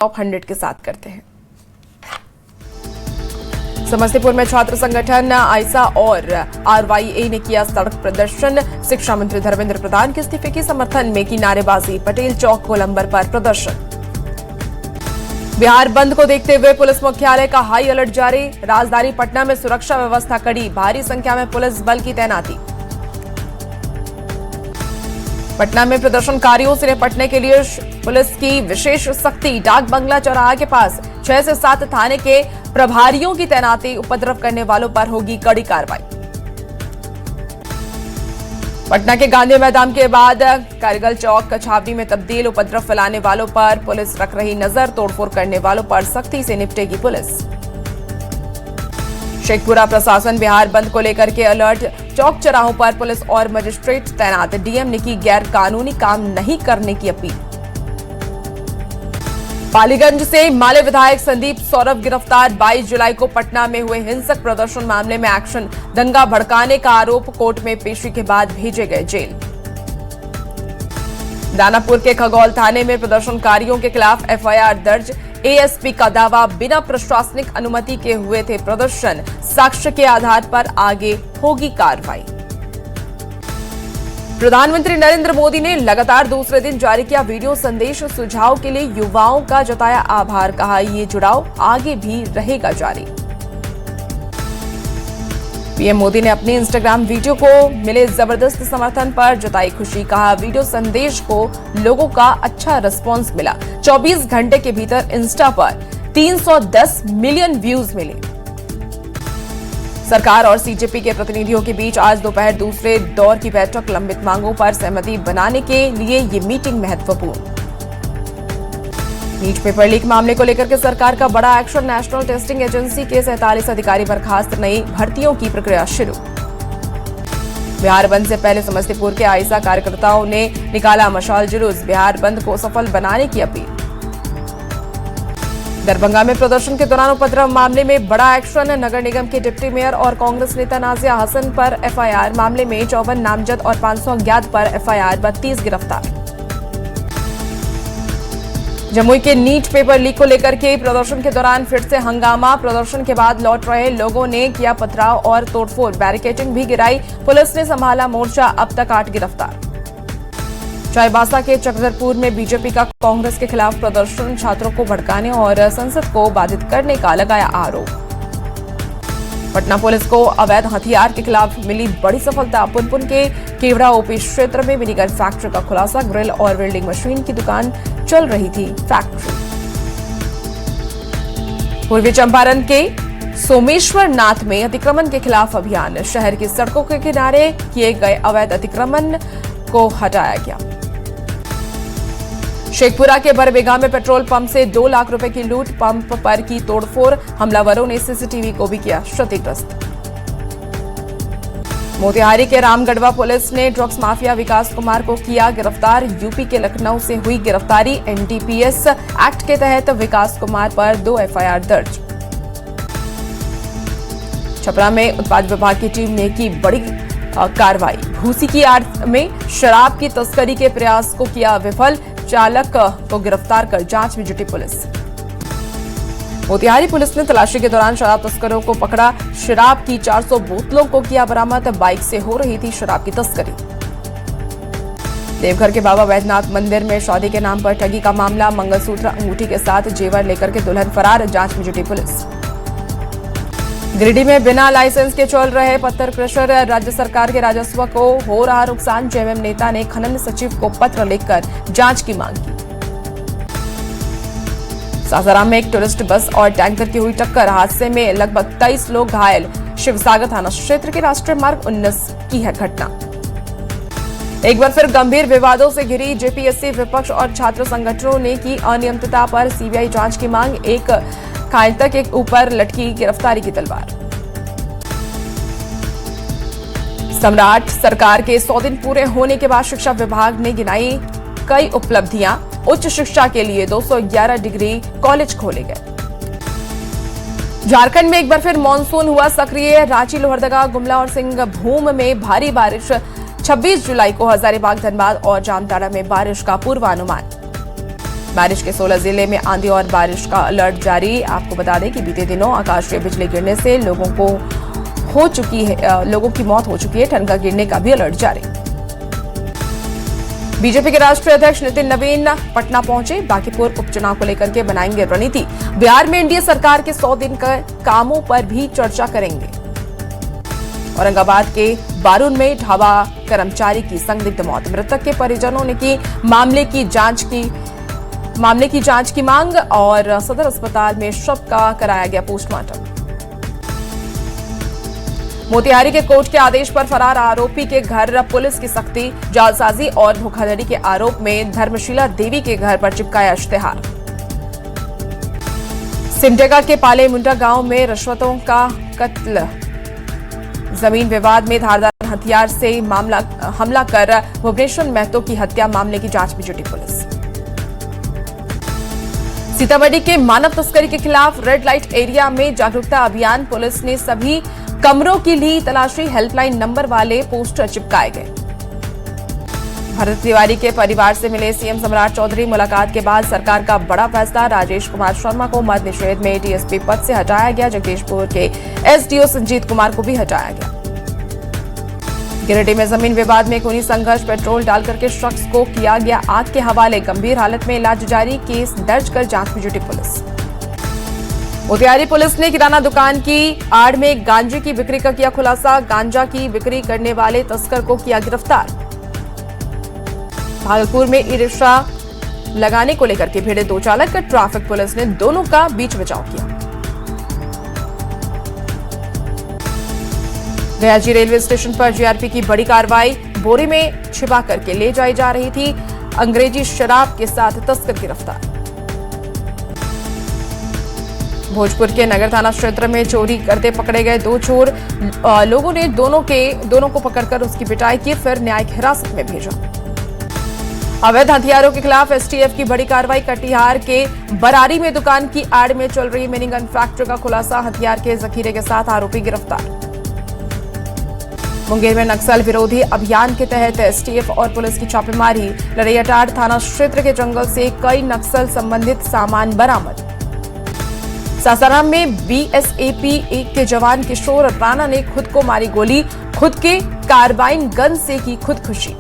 Top 100 के साथ करते हैं। समस्तीपुर में छात्र संगठन आइसा और आरवाईए ने किया सड़क प्रदर्शन। शिक्षा मंत्री धर्मेंद्र प्रधान के इस्तीफे के समर्थन में की नारेबाजी। पटेल चौक गोलंबर पर प्रदर्शन। बिहार बंद को देखते हुए पुलिस मुख्यालय का हाई अलर्ट जारी। राजधानी पटना में सुरक्षा व्यवस्था कड़ी, भारी संख्या में पुलिस बल की तैनाती। पटना में प्रदर्शनकारियों से निपटने के लिए पुलिस की विशेष सख्ती। डाक बंगला चौराहा के पास 6 से 7 थाने के प्रभारियों की तैनाती। उपद्रव करने वालों पर होगी कड़ी कार्रवाई। पटना के गांधी मैदान के बाद कारगिल चौक छावनी में तब्दील। उपद्रव फैलाने वालों पर पुलिस रख रही नजर। तोड़फोड़ करने वालों पर सख्ती से निपटेगी पुलिस। शेखपुरा प्रशासन बिहार बंद को लेकर के अलर्ट। चौक चौराहों पर पुलिस और मजिस्ट्रेट तैनात। डीएम ने की गैर कानूनी काम नहीं करने की अपील। पालीगंज से माले विधायक संदीप सौरभ गिरफ्तार। 22 जुलाई को पटना में हुए हिंसक प्रदर्शन मामले में एक्शन। दंगा भड़काने का आरोप। कोर्ट में पेशी के बाद भेजे गए जेल। दानापुर के खगौल थाने में प्रदर्शनकारियों के खिलाफ एफआईआर दर्ज। एएसपी का दावा, बिना प्रशासनिक अनुमति के हुए थे प्रदर्शन। साक्ष्य के आधार पर आगे होगी कार्रवाई। प्रधानमंत्री नरेंद्र मोदी ने लगातार दूसरे दिन जारी किया वीडियो संदेश। सुझाव के लिए युवाओं का जताया आभार। कहा, ये जुड़ाव आगे भी रहेगा जारी। पीएम मोदी ने अपने इंस्टाग्राम वीडियो को मिले जबरदस्त समर्थन पर जताई खुशी। कहा, वीडियो संदेश को लोगों का अच्छा रिस्पांस मिला। 24 घंटे के भीतर इंस्टा पर 310 मिलियन व्यूज मिले। सरकार और सीजेपी के प्रतिनिधियों के बीच आज दोपहर दूसरे दौर की बैठक। लंबित मांगों पर सहमति बनाने के लिए ये मीटिंग महत्वपूर्ण। नीट पेपर लीक मामले को लेकर के सरकार का बड़ा एक्शन। नेशनल टेस्टिंग एजेंसी के 47 अधिकारी बर्खास्त। नई भर्तियों की प्रक्रिया शुरू। बिहार बंद से पहले समस्तीपुर के आइसा कार्यकर्ताओं ने निकाला मशाल जुलूस। बिहार बंद को सफल बनाने की अपील। दरभंगा में प्रदर्शन के दौरान उपद्रव मामले में बड़ा एक्शन। नगर निगम के डिप्टी मेयर और कांग्रेस नेता नाजिया हसन पर एफआईआर। मामले में 54 नामजद और 500 अज्ञात पर एफआईआर। 32 गिरफ्तार। जमुई के नीट पेपर लीक को लेकर के प्रदर्शन के दौरान फिर से हंगामा। प्रदर्शन के बाद लौट रहे लोगों ने किया पथराव और तोड़फोड़। बैरिकेडिंग भी गिराई। पुलिस ने संभाला मोर्चा। अब तक 8 गिरफ्तार। चाईबासा के चक्रधरपुर में बीजेपी का कांग्रेस के खिलाफ प्रदर्शन। छात्रों को भड़काने और संसद को बाधित करने का लगाया आरोप। पटना पुलिस को अवैध हथियार के खिलाफ मिली बड़ी सफलता। पुनपुन के केवड़ा ओपी क्षेत्र में मिनीगन फैक्ट्री का खुलासा। ग्रिल और वेल्डिंग मशीन की दुकान चल रही थी फैक्ट्री। पूर्वी चंपारण के सोमेश्वर नाथ में अतिक्रमण के खिलाफ अभियान। शहर की सड़कों के किनारे किए गए अवैध अतिक्रमण को हटाया गया। शेखपुरा के बरबीघा में पेट्रोल पंप से 2 लाख रुपए की लूट। पंप पर की तोड़फोड़। हमलावरों ने सीसीटीवी को भी किया क्षतिग्रस्त। मोतिहारी के रामगढ़वा पुलिस ने ड्रग्स माफिया विकास कुमार को किया गिरफ्तार। यूपी के लखनऊ से हुई गिरफ्तारी। एनडीपीएस एक्ट के तहत विकास कुमार पर 2 एफआईआर दर्ज। छपरा में उत्पाद विभाग की टीम ने की बड़ी कार्रवाई। भूसी की आड़ में शराब की तस्करी के प्रयास को किया विफल। चालक को गिरफ्तार कर जांच में जुटी पुलिस। मोतिहारी पुलिस ने तलाशी के दौरान शराब तस्करों को पकड़ा। शराब की 400 बोतलों को किया बरामद। बाइक से हो रही थी शराब की तस्करी। देवघर के बाबा बैद्यनाथ मंदिर में शादी के नाम पर ठगी का मामला। मंगलसूत्र अंगूठी के साथ जेवर लेकर के दुल्हन फरार। जांच में जुटी पुलिस। गिरिडीह में बिना लाइसेंस के चल रहे पत्थर क्रशर। राज्य सरकार के राजस्व को हो रहा नुकसान। जेएमएम नेता ने खनन सचिव को पत्र लिखकर जांच की मांग की। सासाराम में एक टूरिस्ट बस और टैंकर की हुई टक्कर। हादसे में लगभग 23 लोग घायल। शिवसागर थाना क्षेत्र के राष्ट्रीय मार्ग 19 की है घटना। एक बार फिर गंभीर विवादों से घिरी जेपीएससी। विपक्ष और छात्र संगठनों ने की अनियमितता पर सीबीआई जांच की मांग। एक कायरता के ऊपर लटकी गिरफ्तारी की तलवार। सम्राट सरकार के 100 दिन पूरे होने के बाद शिक्षा विभाग ने गिनाई कई उपलब्धियां। उच्च शिक्षा के लिए 211 डिग्री कॉलेज खोले गए। झारखंड में एक बार फिर मानसून हुआ सक्रिय। रांची, लोहरदगा, गुमला और सिंहभूम में भारी बारिश। 26 जुलाई को हजारीबाग, धनबाद और जामताड़ा में बारिश का पूर्वानुमान। बारिश के 16 जिले में आंधी और बारिश का अलर्ट जारी। आपको बता दें कि बीते दिनों आकाशीय बिजली गिरने से लोगों की मौत हो चुकी है। ठनका गिरने का भी अलर्ट जारी। बीजेपी के राष्ट्रीय अध्यक्ष नितिन नवीन पटना पहुंचे। बांकीपुर उपचुनाव को लेकर के बनाएंगे रणनीति। बिहार में एनडीए सरकार के 100 दिन के कामों पर भी चर्चा करेंगे। औरंगाबाद के बारून में ढाबा कर्मचारी की संदिग्ध मौत। मृतक के परिजनों ने की मामले की जांच की मांग और सदर अस्पताल में शव का कराया गया पोस्टमार्टम। मोतिहारी के कोर्ट के आदेश पर फरार आरोपी के घर पुलिस की सख्ती। जालसाजी और धोखाधड़ी के आरोप में धर्मशिला देवी के घर पर चिपकाया इश्तेहार। सिमडेगा के पाले मुंडा गांव में रिश्वतों का कत्ल। जमीन विवाद में धारदार हथियार से हमला कर भुवनेश्वर महतो की हत्या मामले की जांच में जुटी पुलिस। सीतामढ़ी के मानव तस्करी के खिलाफ रेड लाइट एरिया में जागरूकता अभियान। पुलिस ने सभी कमरों की ली तलाशी। हेल्पलाइन नंबर वाले पोस्टर चिपकाए गए। भरत तिवारी के परिवार से मिले सीएम सम्राट चौधरी। मुलाकात के बाद सरकार का बड़ा फैसला। राजेश कुमार शर्मा को मद्य निषेध में डीएसपी पद से हटाया गया। जगदीशपुर के एसडीओ संजीत कुमार को भी हटाया गया। गिरिडीह में जमीन विवाद में खूनी संघर्ष। पेट्रोल डालकर के शख्स को किया गया आग के हवाले। गंभीर हालत में इलाज जारी। केस दर्ज कर जांच में जुटी पुलिस। मोतिहारी पुलिस ने किराना दुकान की आड़ में गांजे की बिक्री का किया खुलासा। गांजा की बिक्री करने वाले तस्कर को किया गिरफ्तार। भागलपुर में ई रिक्शा लगाने को लेकर के भिड़े 2 चालक। ट्रैफिक पुलिस ने दोनों का बीच बचाव किया। गयाजी रेलवे स्टेशन पर जीआरपी की बड़ी कार्रवाई। बोरे में छिपा करके ले जाई जा रही थी अंग्रेजी शराब के साथ तस्कर गिरफ्तार। भोजपुर के नगर थाना क्षेत्र में चोरी करते पकड़े गए 2 चोर। लोगों ने दोनों को पकड़कर उसकी पिटाई की, फिर न्यायिक हिरासत में भेजा। अवैध हथियारों के खिलाफ एसटीएफ की बड़ी कार्रवाई। कटिहार के बरारी में दुकान की आड़ में चल रही मिनी गन फैक्ट्री का खुलासा। हथियार के जखीरे के साथ आरोपी गिरफ्तार। मुंगेर में नक्सल विरोधी अभियान के तहत एसटीएफ और पुलिस की छापेमारी। लड़ैयाटांड थाना क्षेत्र के जंगल से कई नक्सल संबंधित सामान बरामद। सासाराम में बीएसएपी के जवान किशोर राणा ने खुद को मारी गोली। खुद के कार्बाइन गन से की खुदकुशी।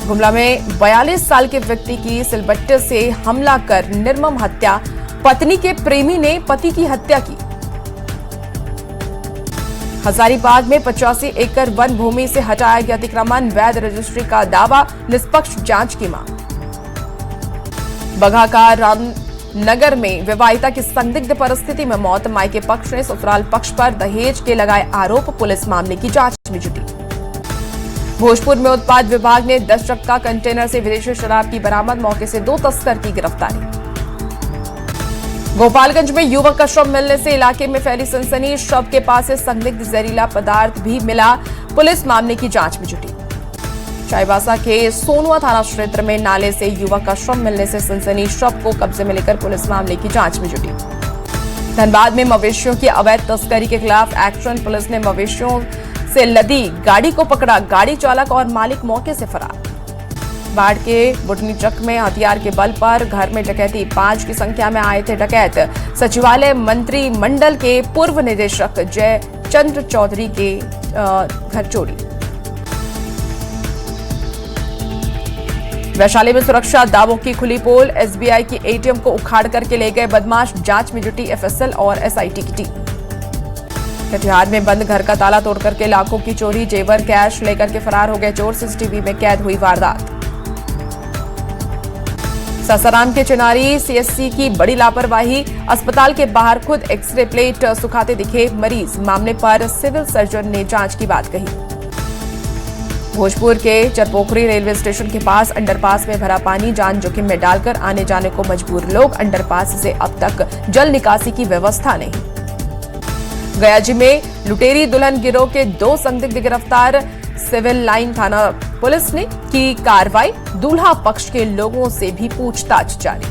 गुमला में 42 साल के व्यक्ति की सिलबट्टे से हमला कर निर्मम हत्या। पत्नी के प्रेमी ने पति की हत्या की। हजारीबाग में 85 एकड़ वन भूमि से हटाया गया अतिक्रमण। वैध रजिस्ट्री का दावा। निष्पक्ष जांच की मांग। बगहा का रामनगर में विवाहिता की संदिग्ध परिस्थिति में मौत। मायके पक्ष ने ससुराल पक्ष पर दहेज के लगाए आरोप। पुलिस मामले की जांच में जुटी। भोजपुर में उत्पाद विभाग ने 10 ट्रक का कंटेनर से विदेशी शराब की बरामद। मौके से 2 तस्कर की गिरफ्तारी। गोपालगंज में युवक का शव मिलने से इलाके में फैली सनसनी। शव के पास से संदिग्ध जहरीला पदार्थ भी मिला। पुलिस मामले की जांच में जुटी। चाईबासा के सोनुआ थाना क्षेत्र में नाले से युवक का शव मिलने से सनसनी। शव को कब्जे में लेकर पुलिस मामले की जांच में जुटी। धनबाद में मवेशियों की अवैध तस्करी के खिलाफ एक्शन। पुलिस ने मवेशियों से लदी गाड़ी को पकड़ा। गाड़ी चालक और मालिक मौके से फरार। बाढ़ के बुटनी चक में हथियार के बल पर घर में डकैती। 5 की संख्या में आए थे डकैत। सचिवालय मंत्रिमंडल के पूर्व निदेशक जय चंद्र चौधरी के घर चोरी। वैशाली में सुरक्षा दावों की खुली पोल। एसबीआई की एटीएम को उखाड़ करके ले गए बदमाश। जांच में जुटी एफएसएल और एसआईटी की टीम। कटिहार में बंद घर का ताला तोड़ करके लाखों की चोरी। जेवर कैश लेकर के फरार हो गए चोर। सीसीटीवी में कैद हुई वारदात। सासाराम के चिनारी सीएससी की बड़ी लापरवाही। अस्पताल के बाहर खुद एक्सरे प्लेट सुखाते दिखे मरीज। मामले पर सिविल सर्जन ने जांच की बात कही। भोजपुर के चरपोखरी रेलवे स्टेशन के पास अंडरपास में भरा पानी। जान जोखिम में डालकर आने जाने को मजबूर लोग। अंडरपास से अब तक जल निकासी की व्यवस्था नहीं। गयाजी में लुटेरी दुल्हन गिरोह के 2 संदिग्ध गिरफ्तार। सिविल लाइन थाना पुलिस ने की कार्रवाई। दूल्हा पक्ष के लोगों से भी पूछताछ जारी।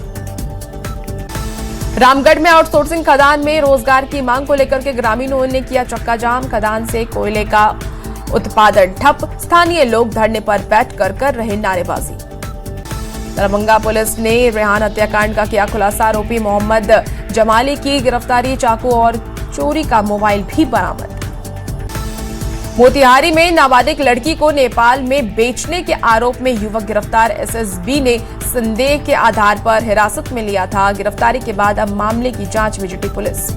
रामगढ़ में आउटसोर्सिंग खदान में रोजगार की मांग को लेकर के ग्रामीणों ने किया चक्का जाम। खदान से कोयले का उत्पादन ठप। स्थानीय लोग धरने पर बैठकर कर रहे नारेबाजी। दरभंगा पुलिस ने रेहान हत्याकांड का किया खुलासा। आरोपी मोहम्मद जमाली की गिरफ्तारी, चाकू और चोरी का मोबाइल भी बरामद। मोतिहारी में नाबालिग लड़की को नेपाल में बेचने के आरोप में युवक गिरफ्तार। एसएसबी ने संदेह के आधार पर हिरासत में लिया था। गिरफ्तारी के बाद अब मामले की जांच में जुटी पुलिस।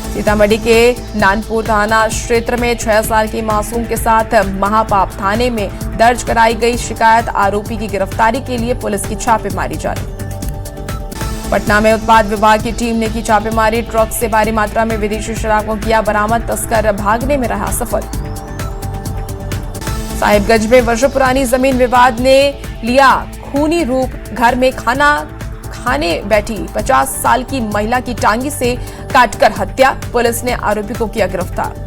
सीतामढ़ी के नानपुर थाना क्षेत्र में 6 साल की मासूम के साथ महापाप थाने में दर्ज कराई गई शिकायत। आरोपी की गिरफ्तारी के लिए पुलिस की छापेमारी जारी। पटना में उत्पाद विभाग की टीम ने की छापेमारी। ट्रक से भारी मात्रा में विदेशी शराब को किया बरामद। तस्कर भागने में रहा सफल। साहिबगंज में वर्षों पुरानी जमीन विवाद ने लिया खूनी रूप। घर में खाना खाने बैठी 50 साल की महिला की टांगी से काटकर हत्या। पुलिस ने आरोपी को किया गिरफ्तार।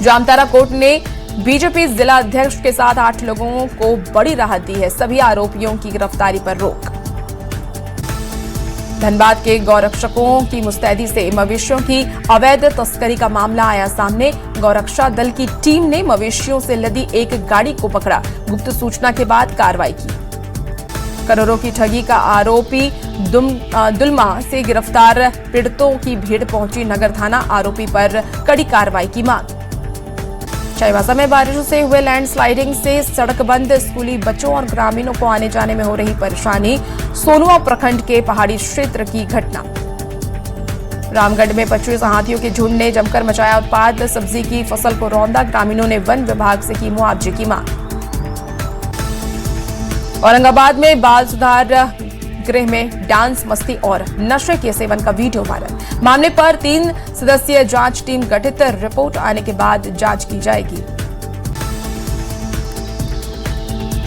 जामताड़ा कोर्ट ने बीजेपी जिला अध्यक्ष के साथ 8 लोगों को बड़ी राहत दी है। सभी आरोपियों की गिरफ्तारी पर रोक। धनबाद के गौरक्षकों की मुस्तैदी से मवेशियों की अवैध तस्करी का मामला आया सामने। गौरक्षा दल की टीम ने मवेशियों से लदी एक गाड़ी को पकड़ा। गुप्त सूचना के बाद कार्रवाई की। करोड़ों की ठगी का आरोपी दुलमा से गिरफ्तार। पीड़ितों की भीड़ पहुंची नगर थाना। आरोपी पर कड़ी कार्रवाई की मांग। चाईबासा में बारिशों से हुए लैंडस्लाइडिंग से सड़क बंद। स्कूली बच्चों और ग्रामीणों को आने जाने में हो रही परेशानी। सोनुआ प्रखंड के पहाड़ी क्षेत्र की घटना। रामगढ़ में 25 हाथियों के झुंड ने जमकर मचाया उत्पाद। सब्जी की फसल को रौंदा। ग्रामीणों ने वन विभाग से की मुआवजे की मांग। औरंगाबाद में बाल सुधार गृह में डांस, मस्ती और नशे के सेवन का वीडियो वायरल। मामले पर 3 सदस्यीय जांच टीम गठित। रिपोर्ट आने के बाद जांच की जाएगी।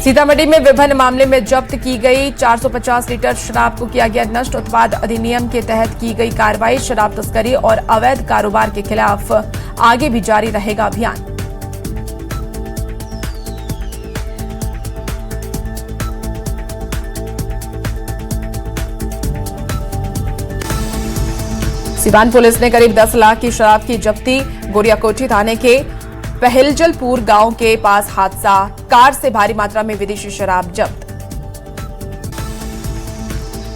सीतामढ़ी में विभिन्न मामले में जब्त की गई 450 लीटर शराब को किया गया नष्ट। उत्पाद अधिनियम के तहत की गई कार्रवाई। शराब तस्करी और अवैध कारोबार के खिलाफ आगे भी जारी रहेगा अभियान। सिवान पुलिस ने करीब 10 लाख की शराब की जब्ती। गोरियाकोठी थाने के पहलजलपुर गांव के पास हादसा। कार से भारी मात्रा में विदेशी शराब जब्त।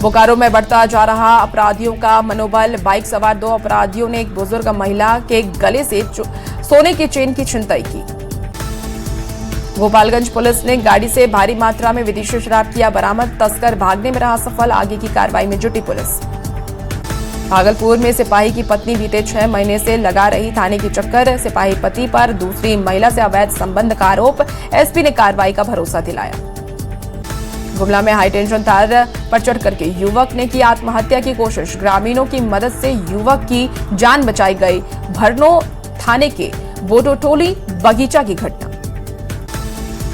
बोकारो में बढ़ता जा रहा अपराधियों का मनोबल। बाइक सवार 2 अपराधियों ने एक बुजुर्ग महिला के गले से सोने की चेन की छिनतई की। गोपालगंज पुलिस ने गाड़ी से भारी मात्रा में विदेशी शराब किया बरामद। तस्कर भागने में रहा सफल। आगे की कार्रवाई में जुटी पुलिस। भागलपुर में सिपाही की पत्नी बीते 6 महीने से लगा रही थाने की चक्कर। सिपाही पति पर दूसरी महिला से अवैध संबंध का आरोप। एसपी ने कार्रवाई का भरोसा दिलाया। गुमला में हाईटेंशन तार पर चढ़ करके युवक ने की आत्महत्या की कोशिश। ग्रामीणों की मदद से युवक की जान बचाई गई। भरनो थाने के बोडोटोली बगीचा की घटना।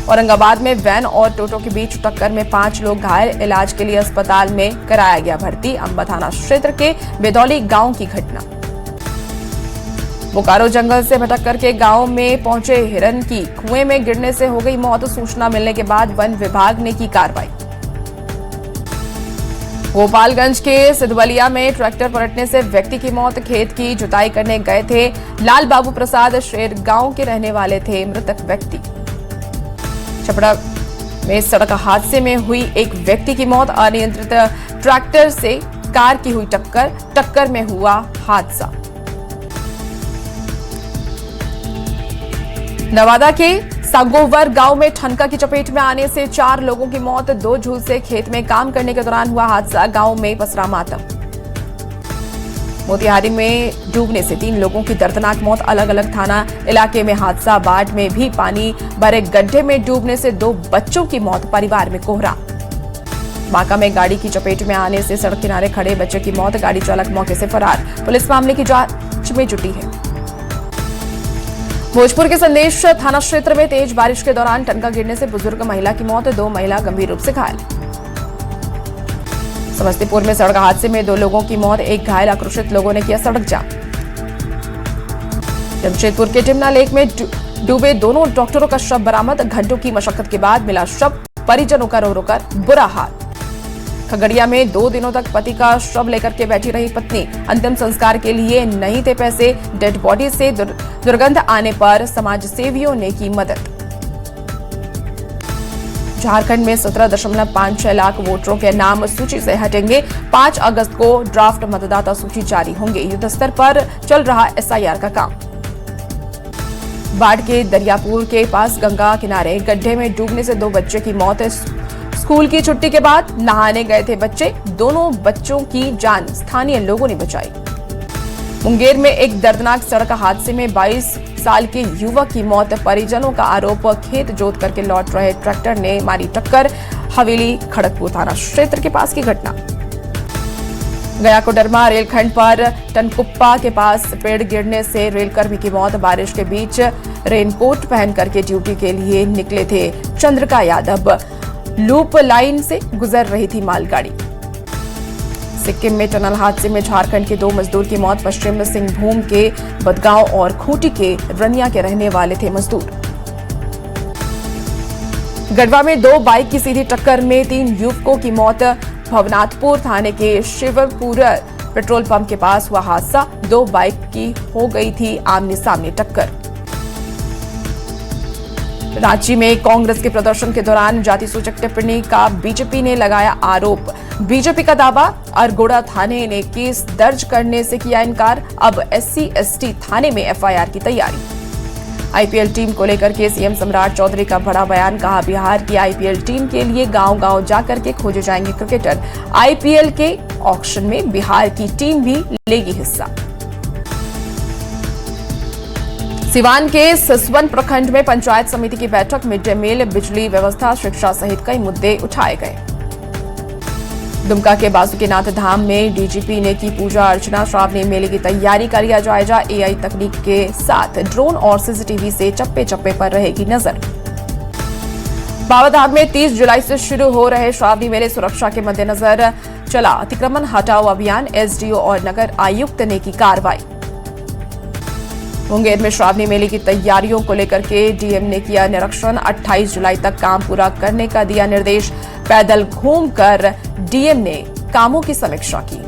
औरंगाबाद में वैन और टोटो के बीच टक्कर में 5 लोग घायल। इलाज के लिए अस्पताल में कराया गया भर्ती। अंबा थाना क्षेत्र के बेदौली गांव की घटना। बोकारो जंगल से भटक करके गांव में पहुंचे हिरन की कुएं में गिरने से हो गई मौत। सूचना मिलने के बाद वन विभाग ने की कार्रवाई। गोपालगंज के सिद्धवलिया में ट्रैक्टर पलटने से व्यक्ति की मौत। खेत की जुताई करने गए थे। लाल बाबू प्रसाद शेर गांव के रहने वाले थे मृतक व्यक्ति। छपरा में सड़क हादसे में हुई एक व्यक्ति की मौत। अनियंत्रित ट्रैक्टर से कार की हुई टक्कर में हुआ हादसा। नवादा के सांगोवर गांव में ठनका की चपेट में आने से 4 लोगों की मौत। 2 झुलसे खेत में काम करने के दौरान हुआ हादसा। गांव में पसरा मातम। मोतिहारी में डूबने से 3 लोगों की दर्दनाक मौत। अलग अलग थाना इलाके में हादसा। बाढ़ में भी पानी भरे गड्ढे में डूबने से 2 बच्चों की मौत। परिवार में कोहरा। बांका में गाड़ी की चपेट में आने से सड़क किनारे खड़े बच्चे की मौत। गाड़ी चालक मौके से फरार। पुलिस मामले की जांच में जुटी है। भोजपुर के संदेश थाना क्षेत्र में तेज बारिश के दौरान ठनका गिरने से बुजुर्ग महिला की मौत। 2 महिला गंभीर रूप से घायल। समस्तीपुर में सड़क हादसे में 2 लोगों की मौत। 1 घायल। आक्रोशित लोगों ने किया सड़क जाम। जमशेदपुर के टिमना लेक में डूबे 2 डॉक्टरों का शव बरामद। घंटों की मशक्कत के बाद मिला शव। परिजनों का रो रोकर बुरा हाल। खगड़िया में 2 दिनों तक पति का शव लेकर के बैठी रही पत्नी। अंतिम संस्कार के लिए नहीं थे पैसे। डेड बॉडी से दुर्गंध आने पर समाज सेवियों ने की मदद। झारखंड में 17.56 लाख वोटरों के नाम सूची से हटेंगे। 5 अगस्त को ड्राफ्ट मतदाता सूची जारी होंगे। युद्ध स्तर पर चल रहा SIR का काम। बाढ़ के दरियापुर के पास गंगा किनारे गड्ढे में डूबने से 2 बच्चे की मौत। स्कूल की छुट्टी के बाद नहाने गए थे बच्चे। दोनों बच्चों की जान स्थानीय लोगों ने बचाई। मुंगेर में एक दर्दनाक सड़क हादसे में 22 साल के युवक की मौत। परिजनों का आरोप, खेत जोत करके लौट रहे ट्रैक्टर ने मारी टक्कर। हवेली खड़गपुर थाना क्षेत्र के पास की घटना। गया कोडरमा रेलखंड पर टनकुप्पा के पास पेड़ गिरने से रेलकर्मी की मौत। बारिश के बीच रेनकोट पहन करके ड्यूटी के लिए निकले थे चंद्रिका यादव। लूप लाइन से गुजर रही थी मालगाड़ी। सिक्किम में टनल हादसे में झारखंड के 2 मजदूर की मौत। पश्चिम सिंहभूम के बदगांव और खूंटी के रनिया के रहने वाले थे मजदूर। गढ़वा में 2 बाइक की सीधी टक्कर में 3 युवकों की मौत। भवनाथपुर थाने के शिवपुर पेट्रोल पंप के पास हुआ हादसा। 2 बाइक की हो गई थी आमने सामने टक्कर। रांची में कांग्रेस के प्रदर्शन के दौरान जाति सूचक टिप्पणी का बीजेपी ने लगाया आरोप। बीजेपी का दावा, अरगोड़ा थाने ने केस दर्ज करने से किया इनकार। अब SC/ST थाने में FIR की तैयारी। IPL टीम को लेकर के सीएम सम्राट चौधरी का बड़ा बयान। कहा, बिहार की IPL टीम के लिए गांव-गांव जाकर के खोजे जाएंगे क्रिकेटर। IPL के ऑक्शन में बिहार की टीम भी लेगी हिस्सा। सिवान के सिसवन प्रखंड में पंचायत समिति की बैठक। मिड डे मील, बिजली व्यवस्था, शिक्षा सहित कई मुद्दे उठाए गए। दुमका के बासुकीनाथ धाम में डीजीपी ने की पूजा अर्चना। श्रावणी मेले की तैयारी का लिया जायजा। AI तकनीक के साथ ड्रोन और CCTV से चप्पे चप्पे पर रहेगी नजर। बाबाधाम में 30 जुलाई से शुरू हो रहे श्रावणी मेले। सुरक्षा के मद्देनजर चला अतिक्रमण हटाओ अभियान। SDO और नगर आयुक्त ने की कार्रवाई। मुंगेर में श्रावणी मेले की तैयारियों को लेकर के DM ने किया निरीक्षण। 28 जुलाई तक काम पूरा करने का दिया निर्देश। पैदल घूमकर DM ने कामों की समीक्षा की।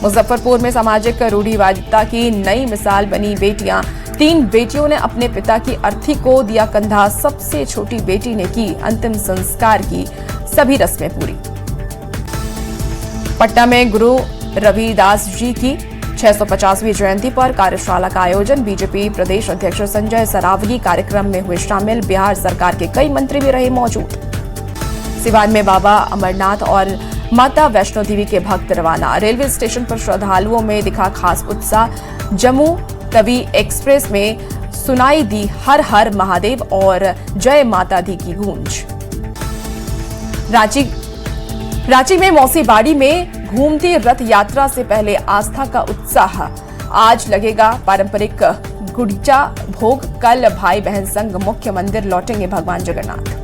मुजफ्फरपुर में सामाजिक रूढ़िवादिता की नई मिसाल बनी बेटियां। 3 बेटियों ने अपने पिता की अर्थी को दिया कंधा। सबसे छोटी बेटी ने की अंतिम संस्कार की सभी रस्में पूरी। पटना में गुरु रविदास जी की 650वीं जयंती पर कार्यशाला का आयोजन। बीजेपी प्रदेश अध्यक्ष संजय सरावगी कार्यक्रम में हुए शामिल। बिहार सरकार के कई मंत्री भी रहे मौजूद। सिवान में बाबा अमरनाथ और माता वैष्णो देवी के भक्त रवाना। रेलवे स्टेशन पर श्रद्धालुओं में दिखा खास उत्साह। जम्मू तवी एक्सप्रेस में सुनाई दी हर हर महादेव और जय माता दी की गूंज। रांची में मौसी बाड़ी में घूमती रथ यात्रा से पहले आस्था का उत्साह। आज लगेगा पारंपरिक गुड़ीचा भोग। कल भाई बहन संग मुख्य मंदिर लौटेंगे भगवान जगन्नाथ।